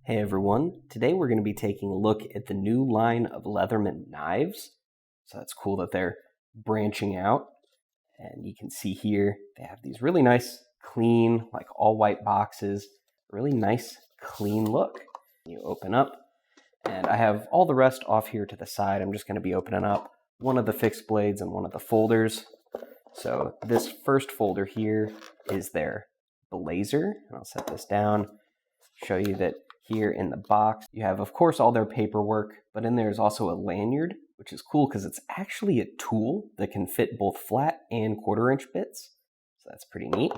Hey everyone, today we're going to be taking a look at the new line of Leatherman knives. So that's cool that they're branching out. And you can see here, they have these really nice, clean, like all white boxes, really nice, clean look. You open up, and I have all the rest off here to the side. I'm just going to be opening up one of the fixed blades and one of the folders. So this first folder here is their blazer. And I'll set this down, show you that here in the box, you have, of course, all their paperwork, but in there is also a lanyard, which is cool because it's actually a tool that can fit both flat and 1/4-inch bits. So that's pretty neat.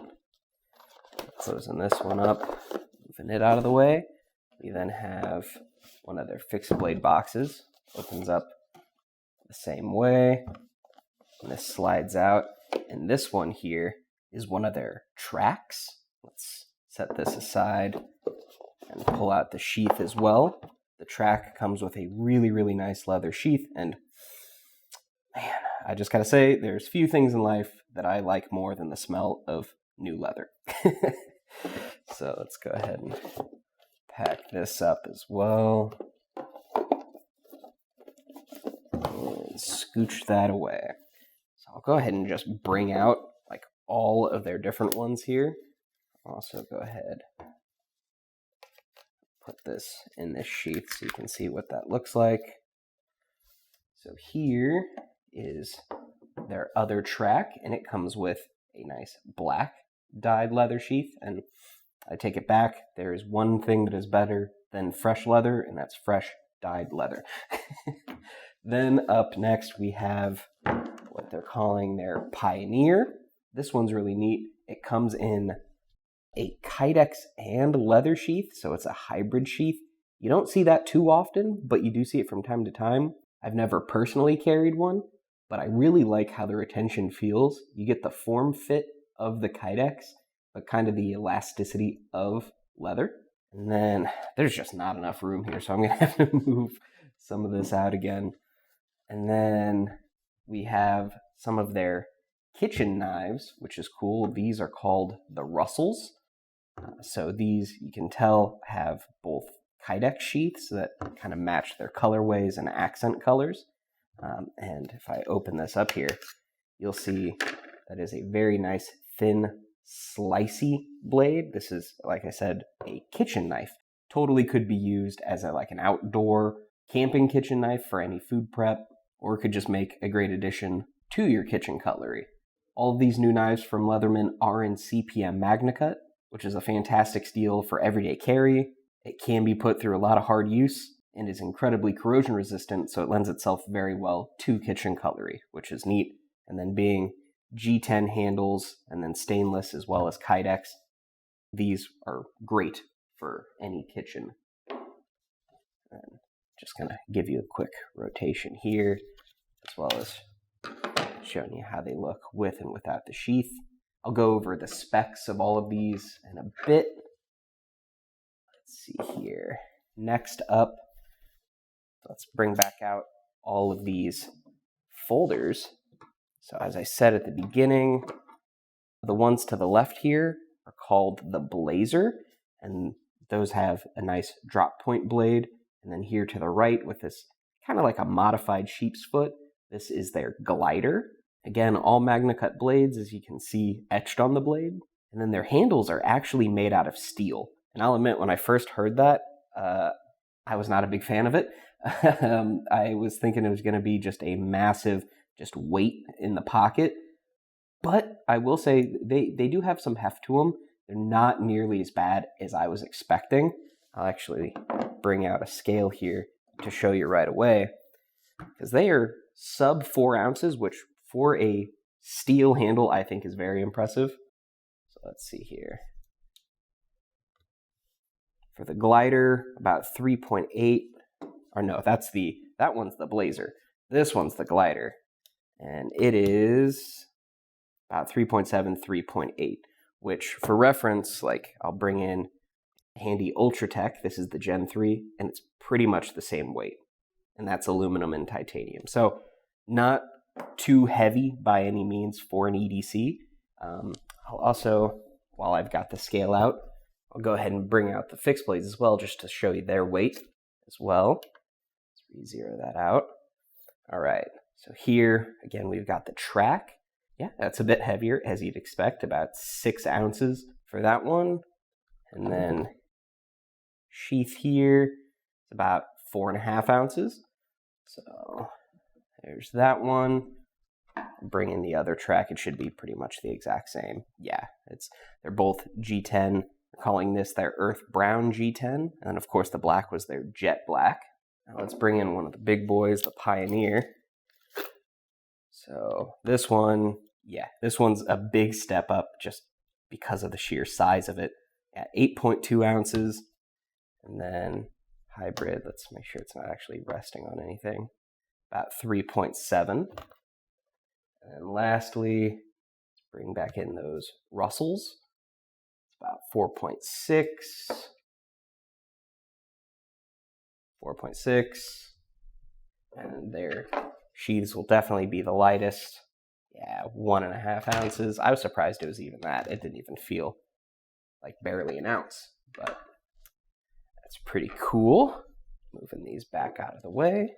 Closing this one up, moving it out of the way. We then have one of their fixed blade boxes. Opens up the same way. And this slides out. And this one here is one of their Tracs. Let's set this aside and pull out the sheath as well. The Trac comes with a really, really nice leather sheath, and man, I just gotta say, there's few things in life that I like more than the smell of new leather. So let's go ahead and pack this up as well. And scooch that away. So I'll go ahead and just bring out like all of their different ones here. I'll also go ahead, put this in this sheath so you can see what that looks like. So here is their other Trac, and it comes with a nice black dyed leather sheath. And I take it back, there is one thing that is better than fresh leather, and that's fresh dyed leather. Then up next we have what they're calling their Pioneer. This one's really neat. It comes in a Kydex and leather sheath, so it's a hybrid sheath. You don't see that too often, but you do see it from time to time. I've never personally carried one, but I really like how the retention feels. You get the form fit of the Kydex, but kind of the elasticity of leather. And then there's just not enough room here, so I'm going to have to move some of this out again. And then we have some of their kitchen knives, which is cool. These are called the Rustles. So these, you can tell, have both Kydex sheaths that kind of match their colorways and accent colors. And if I open this up here, you'll see that is a very nice, thin, slicey blade. This is, like I said, a kitchen knife. Totally could be used as an outdoor camping kitchen knife for any food prep, or it could just make a great addition to your kitchen cutlery. All of these new knives from Leatherman are in CPM-MagnaCut, which is a fantastic steel for everyday carry. It can be put through a lot of hard use and is incredibly corrosion resistant, so it lends itself very well to kitchen cutlery, which is neat. And then being G10 handles and then stainless as well as Kydex, these are great for any kitchen. And just gonna give you a quick rotation here, as well as showing you how they look with and without the sheath. I'll go over the specs of all of these in a bit. Let's see here. Next up, let's bring back out all of these folders. So as I said at the beginning, the ones to the left here are called the Blazer, and those have a nice drop point blade. And then here to the right with this kind of like a modified sheep's foot, this is their Glider. Again, all MagnaCut blades, as you can see, etched on the blade. And then their handles are actually made out of steel. And I'll admit, when I first heard that, I was not a big fan of it. I was thinking it was going to be just a massive just weight in the pocket. But I will say they do have some heft to them. They're not nearly as bad as I was expecting. I'll actually bring out a scale here to show you right away, because they are sub 4 ounces, which for a steel handle, I think is very impressive. So let's see here. For the Glider, about 3.8, or no, that one's the Blazer. This one's the Glider, and it is about 3.7, 3.8, which for reference, like I'll bring in handy Ultratech. This is the Gen 3, and it's pretty much the same weight, and that's aluminum and titanium. So not too heavy by any means for an EDC. I'll also, while I've got the scale out, I'll go ahead and bring out the fixed blades as well, just to show you their weight as well. Let's re-zero that out. All right, so here, again, we've got the Trac. Yeah, that's a bit heavier, as you'd expect, about 6 ounces for that one. And then sheath here, it's about 4.5 ounces. So there's that one. Bring in the other Trac, it should be pretty much the exact same. Yeah, they're both G10. They're calling this their Earth Brown G10, and then of course the black was their Jet Black. Now let's bring in one of the big boys, the Pioneer. So this one, yeah, this one's a big step up just because of the sheer size of it. At 8.2 ounces, and then hybrid, let's make sure it's not actually resting on anything, about 3.7. And lastly, let's bring back in those Russells. It's about 4.6. 4.6. And their sheaths will definitely be the lightest. Yeah, 1.5 ounces. I was surprised it was even that. It didn't even feel like barely an ounce, but that's pretty cool. Moving these back out of the way.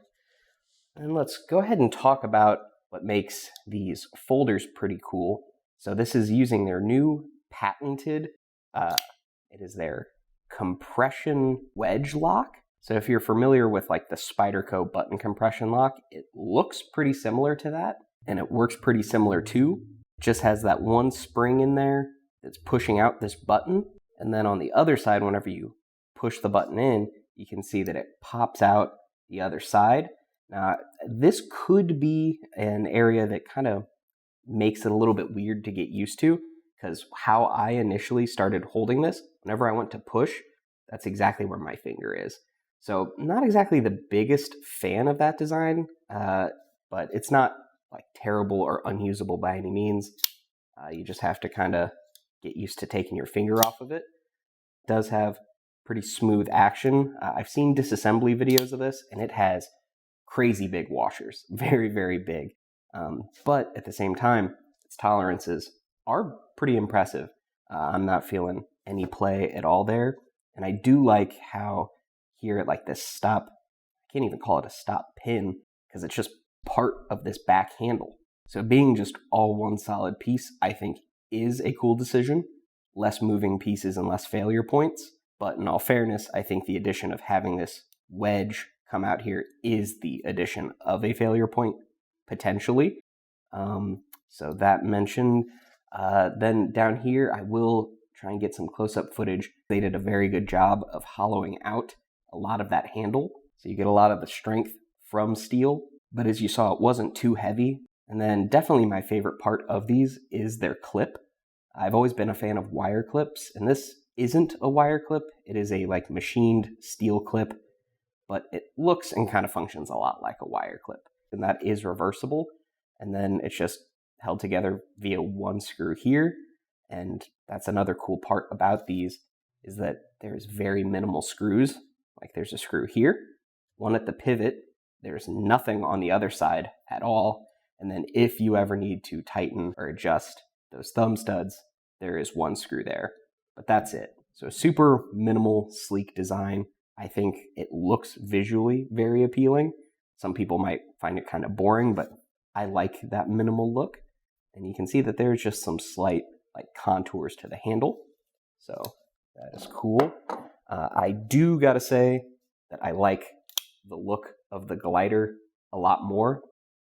And let's go ahead and talk about what makes these folders pretty cool. So this is using their new patented, it is their compression wedge lock. So if you're familiar with like the Spyderco button compression lock, it looks pretty similar to that, and it works pretty similar too. It just has that one spring in there that's pushing out this button, and then on the other side, whenever you push the button in, you can see that it pops out the other side. Now, this could be an area that kind of makes it a little bit weird to get used to, because how I initially started holding this, whenever I went to push, that's exactly where my finger is. So not exactly the biggest fan of that design, but it's not like terrible or unusable by any means. You just have to kind of get used to taking your finger off of it. It does have pretty smooth action. I've seen disassembly videos of this, and it has crazy big washers, very, very big. But at the same time, its tolerances are pretty impressive. I'm not feeling any play at all there. And I do like how here at like this stop, I can't even call it a stop pin, because it's just part of this back handle. So being just all one solid piece, I think is a cool decision. Less moving pieces and less failure points. But in all fairness, I think the addition of having this wedge come out here is the addition of a failure point, potentially. So that mentioned. Then down here, I will try and get some close-up footage. They did a very good job of hollowing out a lot of that handle. So you get a lot of the strength from steel. But as you saw, it wasn't too heavy. And then definitely my favorite part of these is their clip. I've always been a fan of wire clips, and this isn't a wire clip. It is a like machined steel clip, but it looks and kind of functions a lot like a wire clip. And that is reversible. And then it's just held together via one screw here. And that's another cool part about these, is that there's very minimal screws. Like there's a screw here, one at the pivot. There's nothing on the other side at all. And then if you ever need to tighten or adjust those thumb studs, there is one screw there. But that's it. So super minimal, sleek design. I think it looks visually very appealing. Some people might find it kind of boring, but I like that minimal look. And you can see that there's just some slight like contours to the handle. So that is cool. I do gotta say that I like the look of the glider a lot more.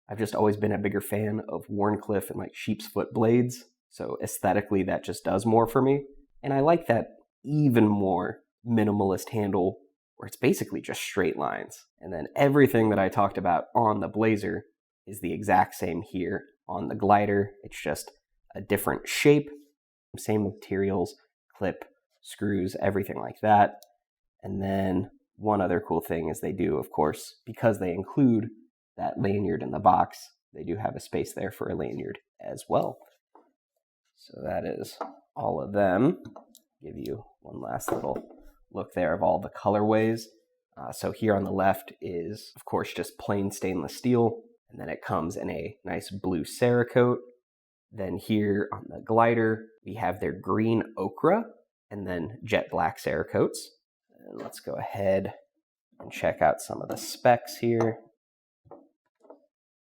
I've just always been a bigger fan of Wharncliffe and like sheep's foot blades. So aesthetically, that just does more for me. And I like that even more minimalist handle where it's basically just straight lines. And then everything that I talked about on the Blazer is the exact same here on the glider. It's just a different shape, same materials, clip, screws, everything like that. And then one other cool thing is they do, of course, because they include that lanyard in the box, they do have a space there for a lanyard as well. So that is all of them. Give you one last little look there of all the colorways. So here on the left is, of course, just plain stainless steel. And then it comes in a nice blue Cerakote. Then here on the glider, we have their green ochre. and then jet black Cerakotes. And let's go ahead and check out some of the specs here.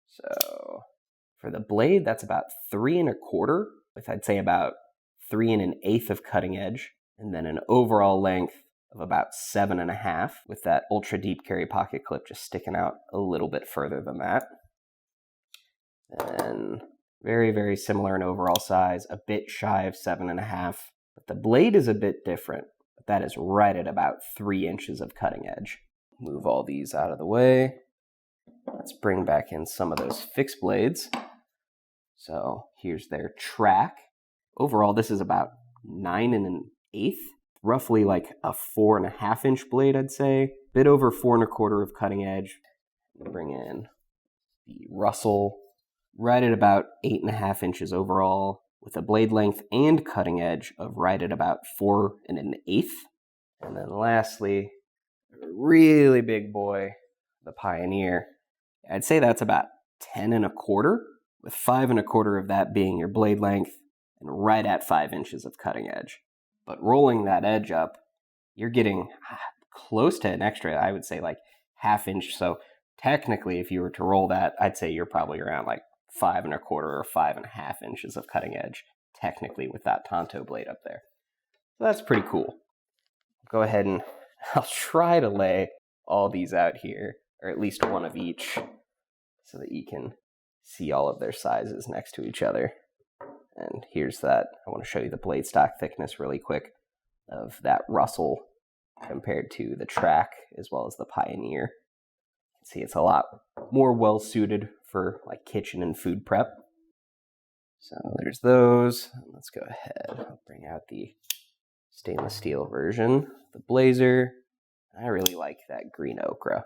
So for the blade, that's about 3 1/4, with I'd say about 3 1/8 of cutting edge, and then an overall length of about 7 1/2, with that ultra deep carry pocket clip just sticking out a little bit further than that. And very, very similar in overall size, a bit shy of 7 1/2, but the blade is a bit different. But that is right at about 3 inches of cutting edge. Move all these out of the way. Let's bring back in some of those fixed blades. So here's their Trac. Overall, this is about 9 1/8, roughly like a 4 1/2 inch blade, I'd say. Bit over 4 1/4 of cutting edge. Bring in the Rustle, right at about 8 1/2 inches overall, with a blade length and cutting edge of right at about 4 1/8. And then lastly, a really big boy, the Pioneer. I'd say that's about 10 1/4, with 5 1/4 of that being your blade length and right at 5 inches of cutting edge. But rolling that edge up, you're getting close to an extra, I would say like 1/2 inch. So technically, if you were to roll that, I'd say you're probably around like 5 1/4 or 5 1/2 inches of cutting edge, technically, with that Tonto blade up there. So that's pretty cool. Go ahead and I'll try to lay all these out here, or at least one of each, so that you can see all of their sizes next to each other. And here's that. I want to show you the blade stock thickness really quick of that Rustle compared to the Trac as well as the Pioneer. You can see it's a lot more well suited for like kitchen and food prep. So there's those. Let's go ahead. I'll bring out the stainless steel version, the Blazer. I really like that green ochre.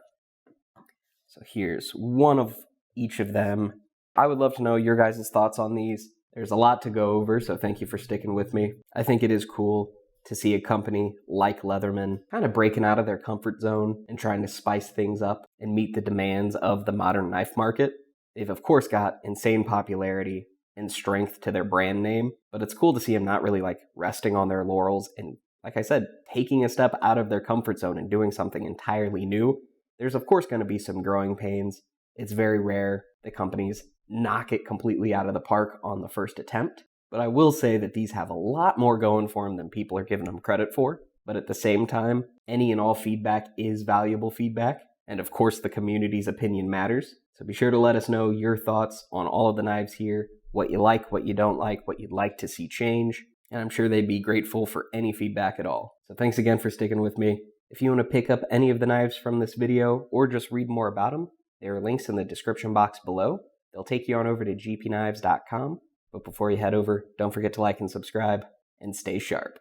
So here's one of each of them. I would love to know your guys' thoughts on these. There's a lot to go over, so thank you for sticking with me. I think it is cool to see a company like Leatherman kind of breaking out of their comfort zone and trying to spice things up and meet the demands of the modern knife market. They've of course got insane popularity and strength to their brand name, but it's cool to see them not really like resting on their laurels and, like I said, taking a step out of their comfort zone and doing something entirely new. There's of course going to be some growing pains. It's very rare that companies knock it completely out of the park on the first attempt. But I will say that these have a lot more going for them than people are giving them credit for. But at the same time, any and all feedback is valuable feedback. And of course, the community's opinion matters. So be sure to let us know your thoughts on all of the knives here, what you like, what you don't like, what you'd like to see change. And I'm sure they'd be grateful for any feedback at all. So thanks again for sticking with me. If you want to pick up any of the knives from this video or just read more about them, there are links in the description box below. They'll take you on over to GPKNIVES.com. But before you head over, don't forget to like and subscribe, and stay sharp.